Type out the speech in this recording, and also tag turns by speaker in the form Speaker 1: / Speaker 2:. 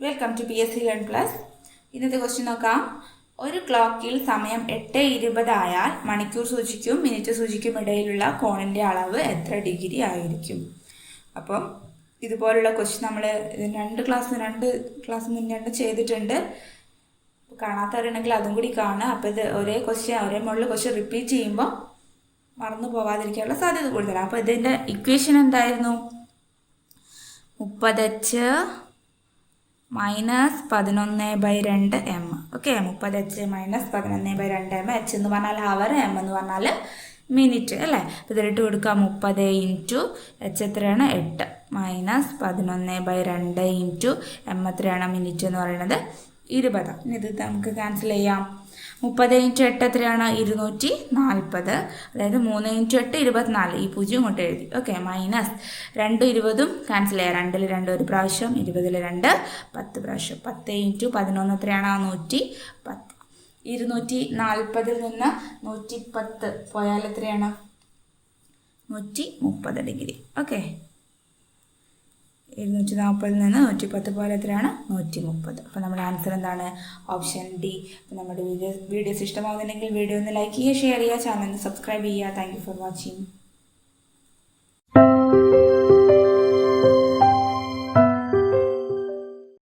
Speaker 1: Welcome to PSC Learn Plus. ഇന്നത്തെ question നോക്കാം. ഒരു ക്ലോക്കിൽ സമയം 8:20 ആയാൽ മണിക്കൂർ സൂചിക്കും മിനിറ്റ് സൂചിക്കും ഇടയിലുള്ള കോണിൻ്റെ അളവ് എത്ര ഡിഗ്രി ആയിരിക്കും? അപ്പം ഇതുപോലുള്ള ക്വസ്റ്റ്യൻ നമ്മൾ രണ്ട് ക്ലാസ് മുന്നേ ചെയ്തിട്ടുണ്ട്. കാണാത്തവരുണ്ടെങ്കിൽ അതും കൂടി കാണുക. അപ്പോൾ ഇത് ഒരേ മുകളിൽ ക്വസ്റ്റ്യൻ റിപ്പീറ്റ് ചെയ്യുമ്പോൾ മറന്നു പോകാതിരിക്കാനുള്ള സാധ്യത കൂടുതലാണ്. അപ്പോൾ ഇതിൻ്റെ ഇക്വേഷൻ എന്തായിരുന്നു? 30h - 11/2 m. Okay, 30h - 11/2 m. h എന്ന് പറഞ്ഞാൽ അവർ, m എന്ന് പറഞ്ഞാൽ മിനിറ്റ് അല്ലേ. ഇതിലിട്ട് കൊടുക്കുക 30 ഇൻറ്റു h എത്രയാണ് 8 -11/2 ഇൻറ്റു m എത്രയാണ് മിനിറ്റ് എന്ന് പറയുന്നത് 20. ഇനി ഇത് നമുക്ക് ക്യാൻസൽ ചെയ്യാം. 30 ഇൻറ്റു 8 എത്രയാണ് 240. അതായത് 3 ഇൻറ്റു 8 24. ഈ 0 കൊണ്ട് എഴുതി. ഓക്കെ, മൈനസ് 2 20 ക്യാൻസൽ ചെയ്യാം. 2 2 ഒരു പ്രാവശ്യം, 20 2 10 പ്രാവശ്യം. 10 ഇൻറ്റു 11 എത്രയാണ് 110. 240 നിന്ന് 110 പോയാൽ എത്രയാണ് 130 ഡിഗ്രി. ഓക്കെ, 240 നിന്ന് 110 പോലെ എത്രയാണ് 130. അപ്പോൾ നമ്മുടെ ആൻസർ എന്താണ്? Option D. അപ്പോൾ നമ്മുടെ വീഡിയോസ് ഇഷ്ടമാകുന്നുണ്ടെങ്കിൽ വീഡിയോ ഒന്ന് ലൈക്ക് ചെയ്യുക, ഷെയർ ചെയ്യുക, ചാനൽ ഒന്ന് സബ്സ്ക്രൈബ് ചെയ്യുക. Thank you for watching.